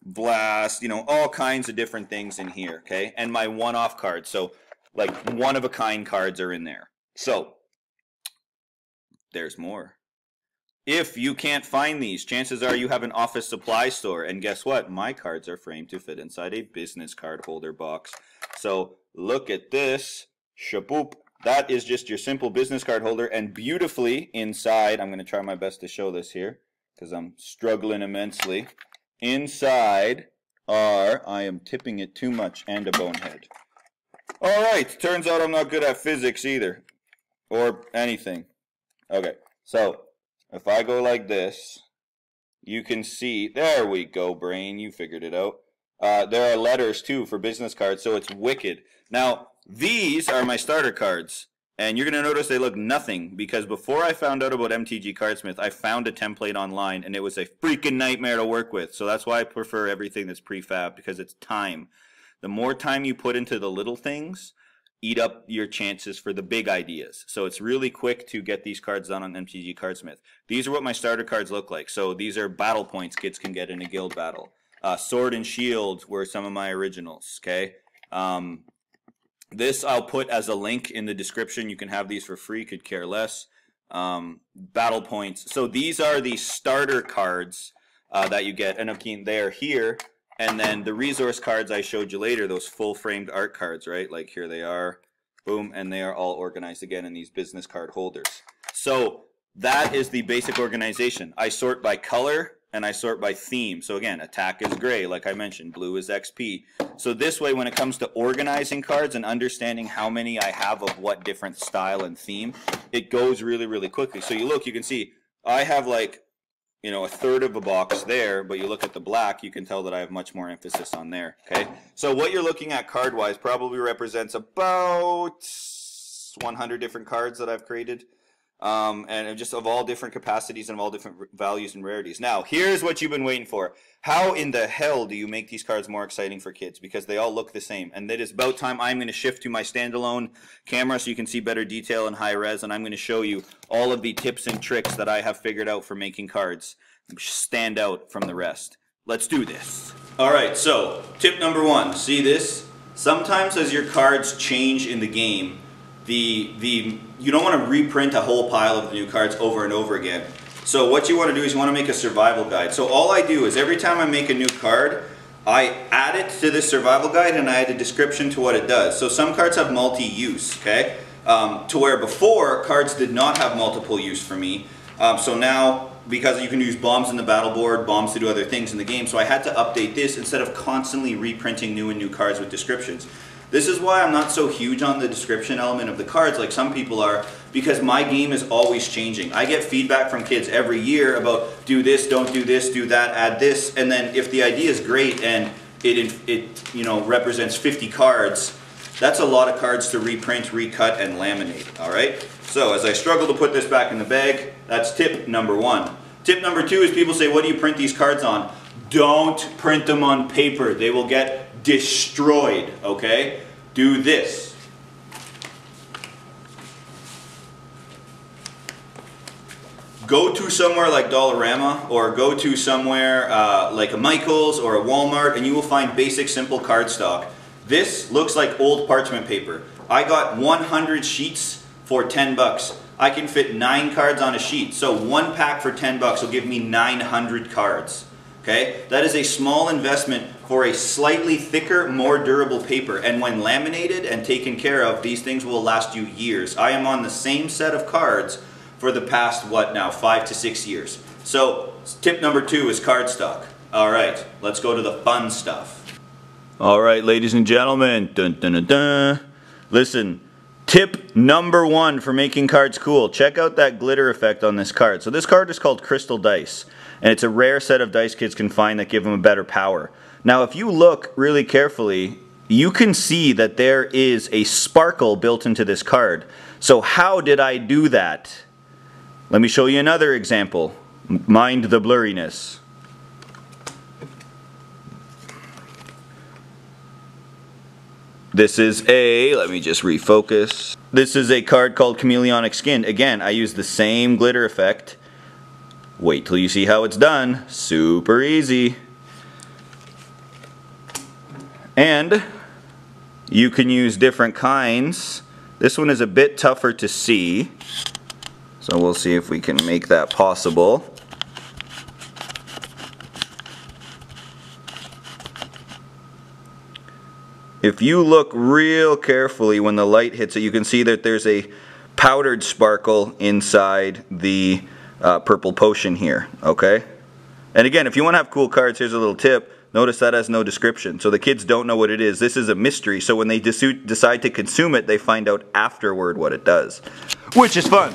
blast, you know, all kinds of different things in here, okay? And my one-off cards. So, like, one-of-a-kind cards are in there. So, there's more. If you can't find these, chances are you have an office supply store. And guess what? My cards are framed to fit inside a business card holder box. So look at this. Shaboop. That is just your simple business card holder. And beautifully inside, I'm going to try my best to show this here because I'm struggling immensely. Inside are, I am tipping it too much, and a bonehead. All right. Turns out I'm not good at physics either. Or anything. Okay. So if I go like this, you can see, there we go, brain, you figured it out. There are letters, too, for business cards, so it's wicked. Now, these are my starter cards, and you're going to notice they look nothing, because before I found out about MTG Cardsmith, I found a template online, and it was a freaking nightmare to work with. So that's why I prefer everything that's prefab, because it's time. The more time you put into the little things, eat up your chances for the big ideas. So it's really quick to get these cards done on MTG Cardsmith. These are what my starter cards look like. So these are battle points kids can get in a guild battle. Sword and Shield were some of my originals, okay? This I'll put as a link in the description. You can have these for free, could care less. Battle points. So these are the starter cards that you get. And again, they are here. And then the resource cards I showed you later, those full framed art cards, right? Like here they are. Boom. And they are all organized again in these business card holders. So that is the basic organization. I sort by color and I sort by theme. So again, attack is gray, like I mentioned, blue is XP. So this way, when it comes to organizing cards and understanding how many I have of what different style and theme, it goes really, really quickly. So you look, you can see I have like, you know, a third of a box there, but you look at the black, you can tell that I have much more emphasis on there, okay? So what you're looking at card-wise probably represents about 100 different cards that I've created. And just of all different capacities and of all different values and rarities. Now, here's what you've been waiting for. How in the hell do you make these cards more exciting for kids? Because they all look the same. And it is about time I'm going to shift to my standalone camera so you can see better detail and high res. And I'm going to show you all of the tips and tricks that I have figured out for making cards stand out from the rest. Let's do this. All right, so tip number one. See this? Sometimes as your cards change in the game, you don't want to reprint a whole pile of the new cards over and over again. So what you want to do is you want to make a survival guide. So all I do is every time I make a new card, I add it to this survival guide and I add a description to what it does. So some cards have multi-use, okay? To where before, cards did not have multiple use for me. So now, because you can use bombs in the battle board, bombs to do other things in the game, so I had to update this instead of constantly reprinting new and new cards with descriptions. This is why I'm not so huge on the description element of the cards like some people are, because my game is always changing. I get feedback from kids every year about do this, don't do this, do that, add this, and then if the idea is great and it you know, represents 50 cards, that's a lot of cards to reprint, recut, and laminate, all right? So as I struggle to put this back in the bag, that's tip number one. Tip number two is people say, what do you print these cards on? Don't print them on paper. They will get destroyed, okay? Do this. Go to somewhere like Dollarama or go to somewhere like a Michael's or a Walmart and you will find basic simple cardstock. This looks like old parchment paper. I got 100 sheets for 10 bucks. I can fit 9 cards on a sheet. So one pack for 10 bucks will give me 900 cards. Okay? That is a small investment for a slightly thicker, more durable paper. And when laminated and taken care of, these things will last you years. I am on the same set of cards for the past, what now, 5 to 6 years. So tip number two is cardstock. All right, let's go to the fun stuff. All right, ladies and gentlemen. Dun, dun, dun, dun. Listen. Tip number one for making cards cool. Check out that glitter effect on this card. So this card is called Crystal Dice. And it's a rare set of dice kids can find that give them a better power. Now if you look really carefully, you can see that there is a sparkle built into this card. So how did I do that? Let me show you another example. Mind the blurriness. This is let me just refocus. This is a card called Chameleonic Skin. Again, I use the same glitter effect. Wait till you see how it's done. Super easy. And you can use different kinds. This one is a bit tougher to see. So we'll see if we can make that possible. If you look real carefully when the light hits it, you can see that there's a powdered sparkle inside the purple potion here, okay? And again, if you want to have cool cards, here's a little tip. Notice that has no description, so the kids don't know what it is. This is a mystery, so when they decide to consume it, they find out afterward what it does, which is fun.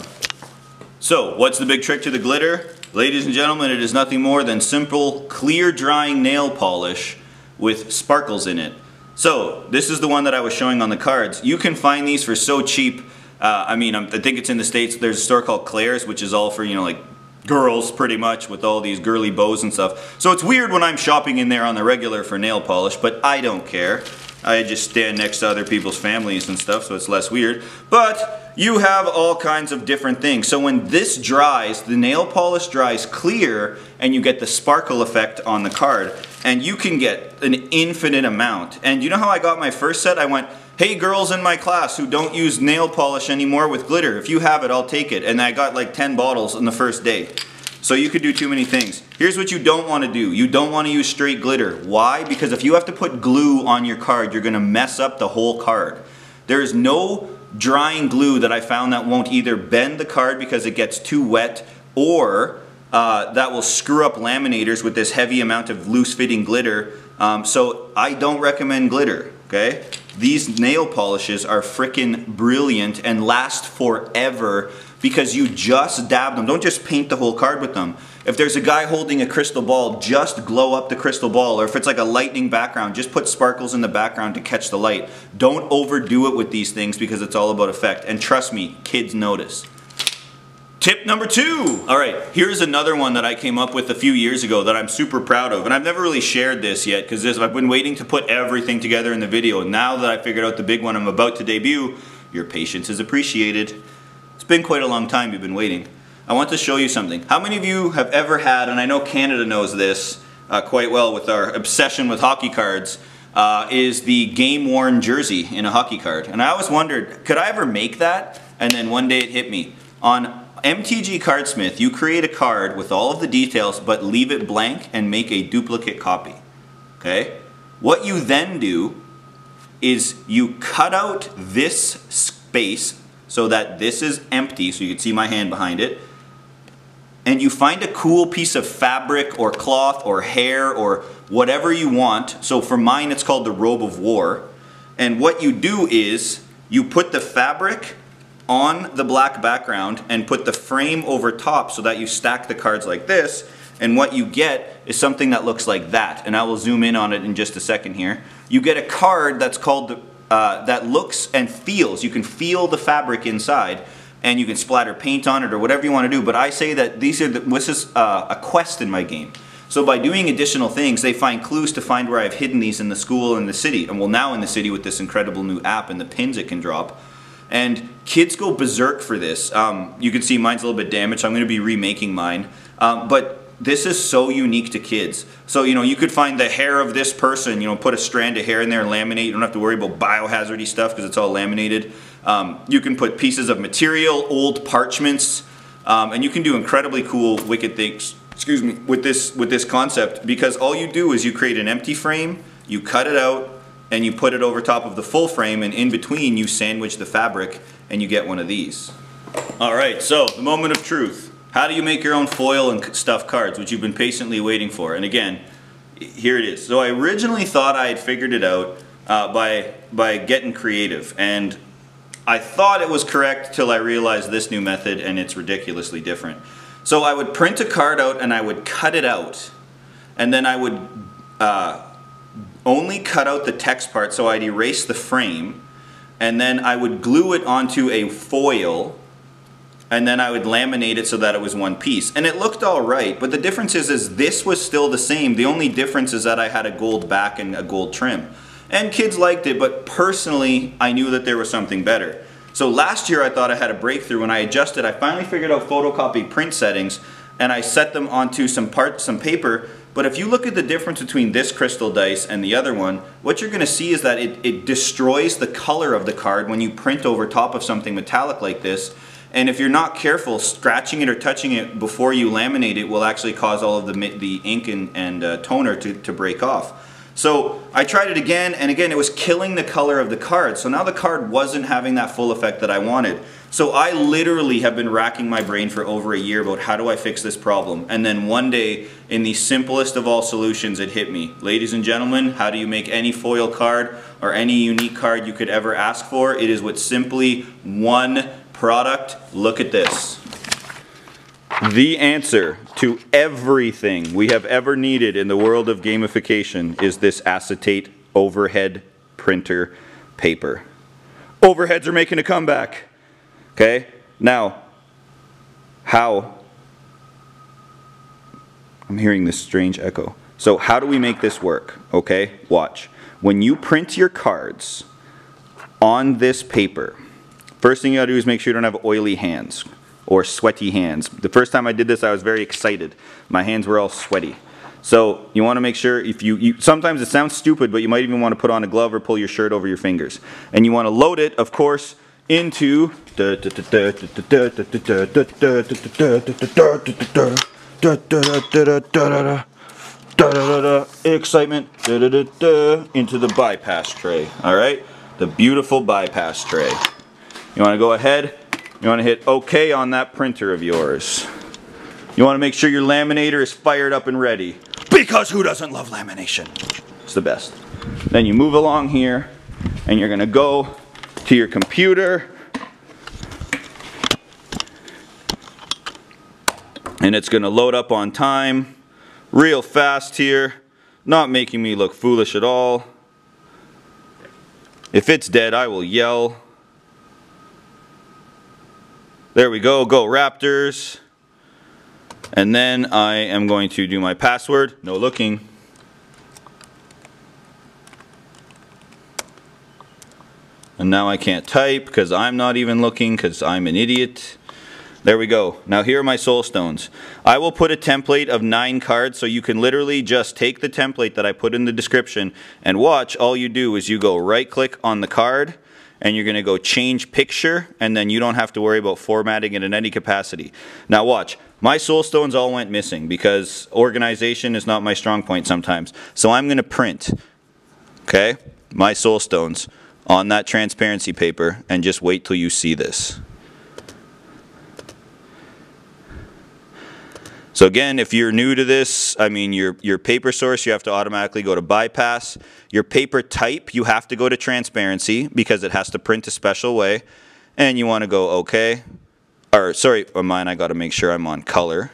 So, what's the big trick to the glitter? Ladies and gentlemen, it is nothing more than simple, clear drying nail polish with sparkles in it. So, this is the one that I was showing on the cards. You can find these for so cheap. I think it's in the States. There's a store called Claire's, which is all for, you know, like girls pretty much with all these girly bows and stuff. So it's weird when I'm shopping in there on the regular for nail polish, but I don't care. I just stand next to other people's families and stuff, so it's less weird. But you have all kinds of different things. So when this dries, the nail polish dries clear and you get the sparkle effect on the card. And you can get an infinite amount. And you know how I got my first set? I went Hey girls in my class who don't use nail polish anymore with glitter, if you have it, I'll take it. And I got like 10 bottles in the first day. So you could do too many things. Here's what you don't want to do. You don't want to use straight glitter. Why? Because if you have to put glue on your card, you're going to mess up the whole card. There is no drying glue that I found that won't either bend the card because it gets too wet, or that will screw up laminators with this heavy amount of loose-fitting glitter. So I don't recommend glitter, okay? These nail polishes are frickin' brilliant and last forever because you just dab them. Don't just paint the whole card with them. If there's a guy holding a crystal ball, just glow up the crystal ball. Or if it's like a lightning background, just put sparkles in the background to catch the light. Don't overdo it with these things because it's all about effect. And trust me, kids notice. Tip number 2. All right, here's another one that I came up with a few years ago that I'm super proud of. And I've never really shared this yet because I've been waiting to put everything together in the video. Now that I figured out the big one I'm about to debut, your patience is appreciated. It's been quite a long time you've been waiting. I want to show you something. How many of you have ever had, and I know Canada knows this quite well with our obsession with hockey cards, is the game-worn jersey in a hockey card. And I always wondered, could I ever make that? And then one day it hit me. On MTG Cardsmith, you create a card with all of the details, but leave it blank and make a duplicate copy. Okay? What you then do is you cut out this space so that this is empty, so you can see my hand behind it, and you find a cool piece of fabric or cloth or hair or whatever you want. So for mine it's called the robe of war. And what you do is you put the fabric on the black background and put the frame over top so that you stack the cards like this, and what you get is something that looks like that. And I will zoom in on it in just a second here. You get a card that's called that looks and feels. You can feel the fabric inside, and you can splatter paint on it or whatever you want to do. But I say that this is a quest in my game. So by doing additional things, they find clues to find where I've hidden these in the school and the city. And well, now in the city with this incredible new app and the pins it can drop. And kids go berserk for this. You can see mine's a little bit damaged, so I'm going to be remaking mine. But this is so unique to kids. So, you know, you could find the hair of this person, you know, put a strand of hair in there and laminate. You don't have to worry about biohazardy stuff because it's all laminated. You can put pieces of material, old parchments, and you can do incredibly cool, wicked things, excuse me, with this concept, because all you do is you create an empty frame, you cut it out, and you put it over top of the full frame, and in between you sandwich the fabric, and you get one of these. All right, so the moment of truth. How do you make your own foil and stuffed cards, which you've been patiently waiting for? And again, here it is. So I originally thought I had figured it out by getting creative, and I thought it was correct till I realized this new method, and it's ridiculously different. So I would print a card out and I would cut it out, and then I would only cut out the text part, so I'd erase the frame, and then I would glue it onto a foil, and then I would laminate it so that it was one piece. And it looked all right, but the difference is this was still the same. The only difference is that I had a gold back and a gold trim. And kids liked it, but personally, I knew that there was something better. So last year I thought I had a breakthrough. When I adjusted, I finally figured out photocopy print settings, and I set them onto some paper. But if you look at the difference between this crystal dice and the other one, what you're going to see is that it destroys the color of the card when you print over top of something metallic like this. And if you're not careful, scratching it or touching it before you laminate it will actually cause all of the ink and toner to break off. So I tried it again, and again it was killing the color of the card. So now the card wasn't having that full effect that I wanted. So I literally have been racking my brain for over a year about how do I fix this problem. And then one day, in the simplest of all solutions, it hit me. Ladies and gentlemen, how do you make any foil card or any unique card you could ever ask for? It is with simply one product. Look at this. The answer to everything we have ever needed in the world of gamification is this acetate overhead printer paper. Overheads are making a comeback. Okay, now, how? I'm hearing this strange echo. So how do we make this work? Okay, watch. When you print your cards on this paper, first thing you gotta do is make sure you don't have oily hands or sweaty hands. The first time I did this, I was very excited. My hands were all sweaty. So you want to make sure if you sometimes it sounds stupid, but you might even want to put on a glove or pull your shirt over your fingers. And you want to load it, of course, into excitement into the bypass tray. All right, the beautiful bypass tray. You want to go ahead, you want to hit OK on that printer of yours. You want to make sure your laminator is fired up and ready, because who doesn't love lamination? It's the best. Then you move along here and you're going to go to your computer, and it's going to load up on time real fast here, not making me look foolish at all. If it's dead, I will yell. There we go, go Raptors. And then I am going to do my password, no looking. And now I can't type because I'm not even looking because I'm an idiot. There we go. Now here are my soul stones. I will put a template of 9 cards, so you can literally just take the template that I put in the description and watch. All you do is you go right click on the card and you're going to go change picture, and then you don't have to worry about formatting it in any capacity. Now watch. My soul stones all went missing because organization is not my strong point sometimes. So I'm going to print, okay, my soul stones on that transparency paper and just wait till you see this. So again, if you're new to this, I mean your paper source, you have to automatically go to bypass. Your paper type, you have to go to transparency because it has to print a special way. And you want to go OK. Or sorry, on mine I got to make sure I'm on color.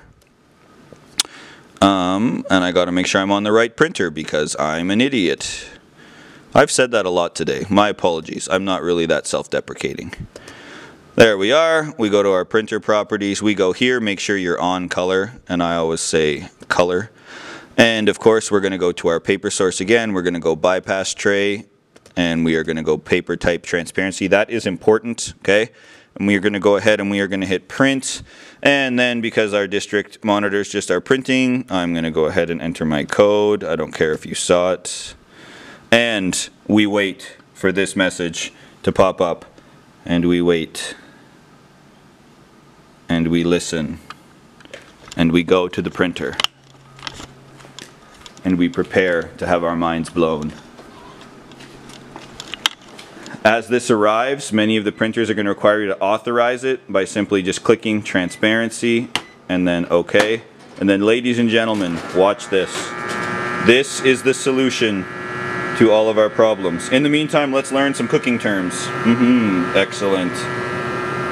And I got to make sure I'm on the right printer because I'm an idiot. I've said that a lot today. My apologies. I'm not really that self-deprecating. There we are. We go to our printer properties. We go here, make sure you're on color, and I always say color. And of course we're going to go to our paper source again. We're going to go bypass tray, and we are going to go paper type transparency. That is important, okay? And we are going to go ahead and we are going to hit print. And then because our district monitors just are printing, I'm going to go ahead and enter my code. I don't care if you saw it. And we wait for this message to pop up. And we wait. And we listen. And we go to the printer. And we prepare to have our minds blown. As this arrives, many of the printers are going to require you to authorize it by simply just clicking transparency and then OK. And then ladies and gentlemen, watch this. This is the solution to all of our problems. In the meantime, let's learn some cooking terms. Excellent.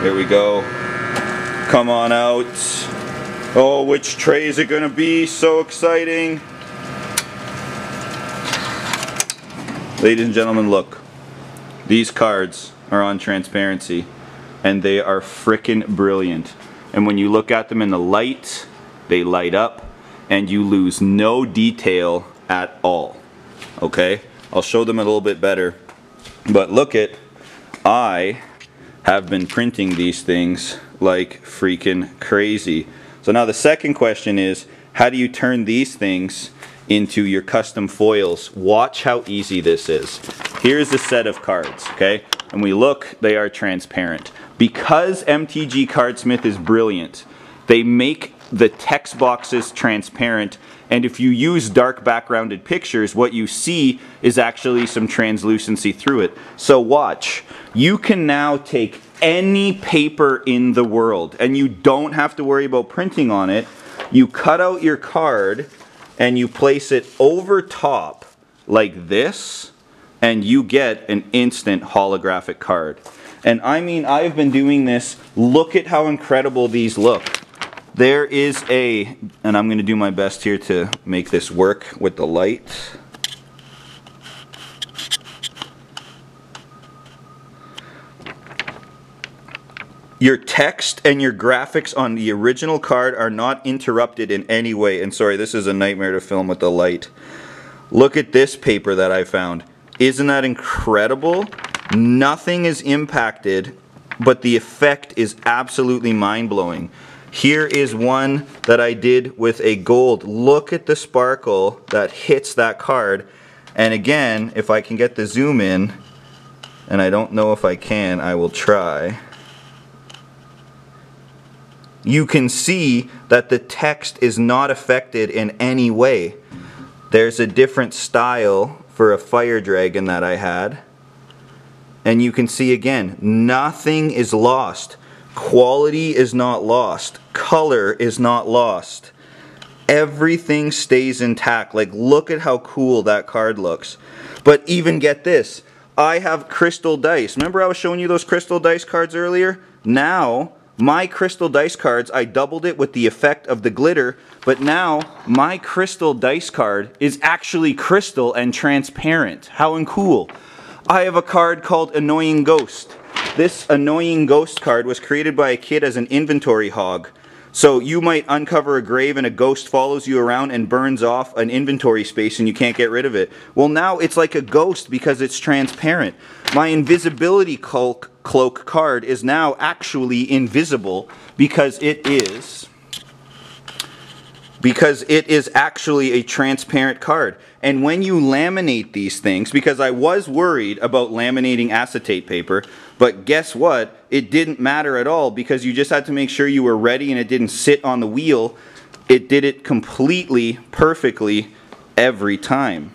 Here we go. Come on out. Oh, which tray is it going to be? So exciting. Ladies and gentlemen, look. These cards are on transparency and they are frickin' brilliant. And when you look at them in the light, they light up and you lose no detail at all. Okay? I'll show them a little bit better. But look it, I have been printing these things like freaking crazy. So now the second question is, how do you turn these things into your custom foils? Watch how easy this is. Here's a set of cards, okay? And we look, they are transparent. Because MTG Cardsmith is brilliant, they make the text boxes transparent, and if you use dark backgrounded pictures, what you see is actually some translucency through it. So watch. You can now take any paper in the world, and you don't have to worry about printing on it. You cut out your card, and you place it over top like this, and you get an instant holographic card. And I mean, I've been doing this. Look at how incredible these look. There is and I'm going to do my best here to make this work with the light. Your text and your graphics on the original card are not interrupted in any way. And sorry, this is a nightmare to film with the light. Look at this paper that I found. Isn't that incredible? Nothing is impacted, but the effect is absolutely mind-blowing. Here is one that I did with a gold. Look at the sparkle that hits that card. And again, if I can get the zoom in, and I don't know if I can, I will try. You can see that the text is not affected in any way. There's a different style for a fire dragon that I had. And you can see again, nothing is lost. Quality is not lost. Color is not lost. Everything stays intact. Like, look at how cool that card looks. But even get this, I have crystal dice. Remember I was showing you those crystal dice cards earlier? Now, my crystal dice cards, I doubled it with the effect of the glitter, but now my crystal dice card is actually crystal and transparent. How uncool. I have a card called Annoying Ghost. This Annoying Ghost card was created by a kid as an inventory hog. So you might uncover a grave and a ghost follows you around and burns off an inventory space and you can't get rid of it. Well, now it's like a ghost because it's transparent. My invisibility cloak card is now actually invisible because it is actually a transparent card. And when you laminate these things, because I was worried about laminating acetate paper, but guess what? It didn't matter at all because you just had to make sure you were ready and it didn't sit on the wheel. It did it completely, perfectly every time.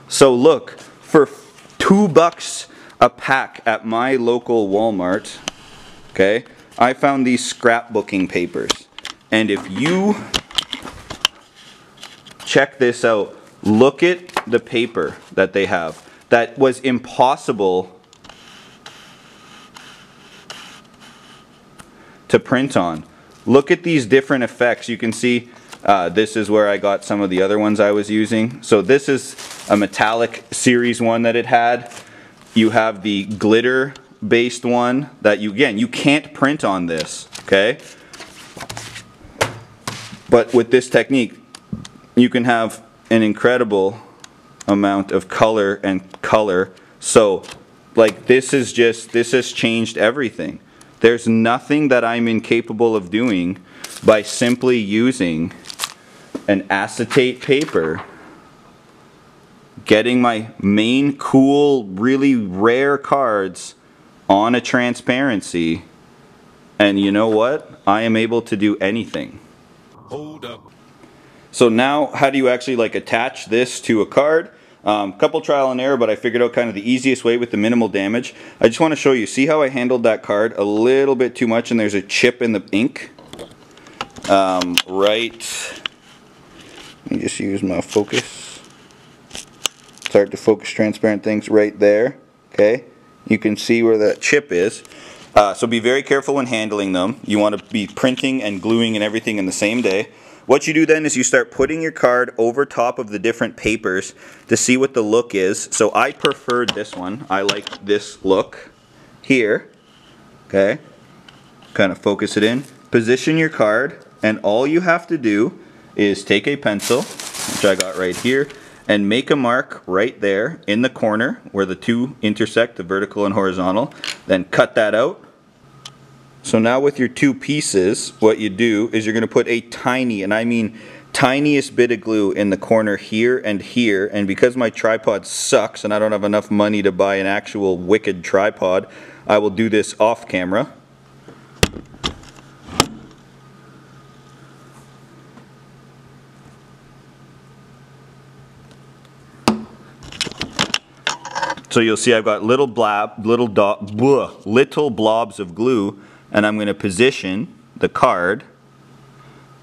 So look, for $2 a pack at my local Walmart, okay, I found these scrapbooking papers. And if you check this out, look at the paper that they have. That was impossible to print on. Look at these different effects. You can see this is where I got some of the other ones I was using. So this is a metallic series one that it had. You have the glitter based one that you can't print on this, okay? But with this technique, you can have an incredible amount of color and color. So like this has changed everything. There's nothing that I'm incapable of doing by simply using an acetate paper, getting my main cool, really rare cards on a transparency, and you know what? I am able to do anything. Hold up. So now, how do you actually like attach this to a card? Couple trial and error, but I figured out kind of the easiest way with the minimal damage. I just want to show you, see how I handled that card a little bit too much and there's a chip in the ink? Right, let me just use my focus. It's hard to focus transparent things right there, okay? You can see where that chip is. So be very careful when handling them. You want to be printing and gluing and everything in the same day. What you do then is you start putting your card over top of the different papers to see what the look is. So I preferred this one. I like this look here. Okay. Kind of focus it in. Position your card, and all you have to do is take a pencil, which I got right here, and make a mark right there in the corner where the two intersect, the vertical and horizontal. Then cut that out. So now with your two pieces, what you do is you're going to put a tiny, and I mean tiniest bit of glue in the corner here, and because my tripod sucks and I don't have enough money to buy an actual wicked tripod, I will do this off camera. So you'll see I've got little blobs of glue, and I'm going to position the card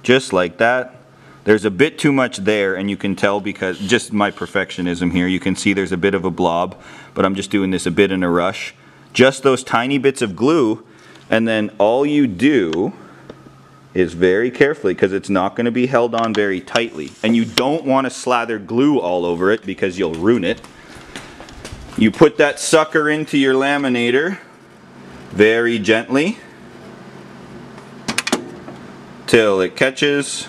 just like that. There's a bit too much there, and you can tell because just my perfectionism here. You can see there's a bit of a blob, but I'm just doing this a bit in a rush. Just those tiny bits of glue, and then all you do is very carefully, because it's not going to be held on very tightly, and you don't want to slather glue all over it because you'll ruin it. You put that sucker into your laminator very gently till it catches,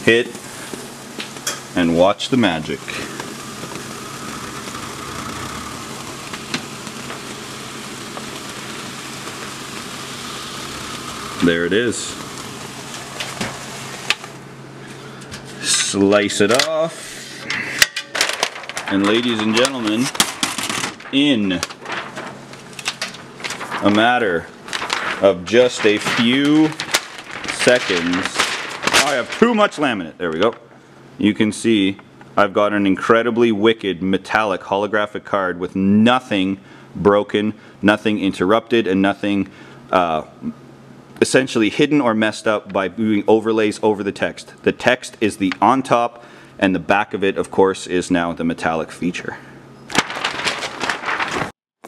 hit, and watch the magic. There it is. Slice it off. And ladies and gentlemen, in a matter of just a few seconds, I have too much laminate. There we go. You can see I've got an incredibly wicked metallic holographic card with nothing broken, nothing interrupted, and nothing essentially hidden or messed up by doing overlays over the text. The text is the on top, and the back of it, of course, is now the metallic feature.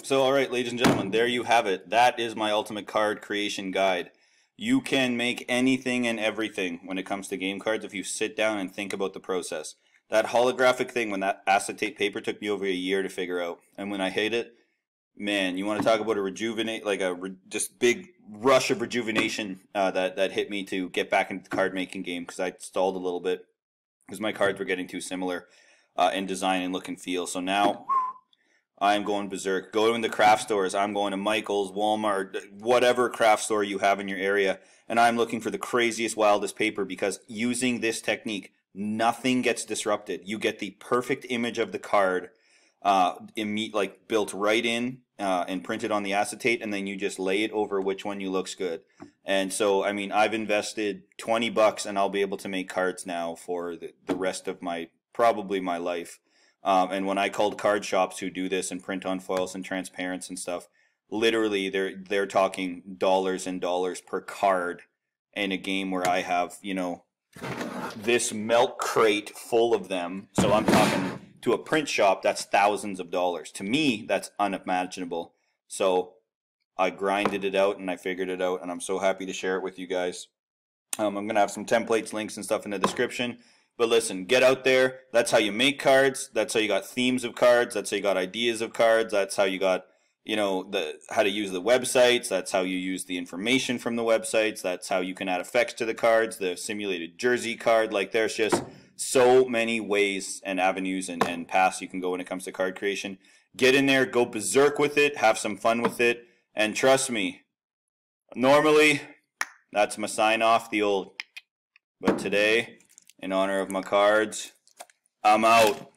So, alright, ladies and gentlemen, there you have it. That is my ultimate card creation guide. You can make anything and everything when it comes to game cards if you sit down and think about the process. That holographic thing, when that acetate paper, took me over a year to figure out. And when I hate it, man, you want to talk about a rejuvenate, like a just big rush of rejuvenation that hit me to get back into the card making game, because I stalled a little bit because my cards were getting too similar in design and look and feel. So now I'm going berserk. Going to craft stores. I'm going to Michael's, Walmart, whatever craft store you have in your area, and I'm looking for the craziest, wildest paper, because using this technique, nothing gets disrupted. You get the perfect image of the card, like built right in and printed on the acetate, and then you just lay it over which one you looks good. And so, I mean, I've invested 20 bucks and I'll be able to make cards now for the rest of probably my life. And when I called card shops who do this and print on foils and transparents and stuff, literally they're talking dollars and dollars per card in a game where I have, you know, this milk crate full of them. So I'm talking, to a print shop, that's thousands of dollars. To me, that's unimaginable. So I grinded it out and I figured it out, and I'm so happy to share it with you guys. I'm going to have some templates, links, and stuff in the description. But listen, get out there. That's how you make cards. That's how you got themes of cards. That's how you got ideas of cards. That's how you got, you know, how to use the websites. That's how you use the information from the websites. That's how you can add effects to the cards, the simulated jersey card. Like, there's just so many ways and avenues and paths you can go when it comes to card creation. Get in there, go berserk with it, have some fun with it, and trust me, normally that's my sign off, the old, but today, in honor of my cards, I'm out.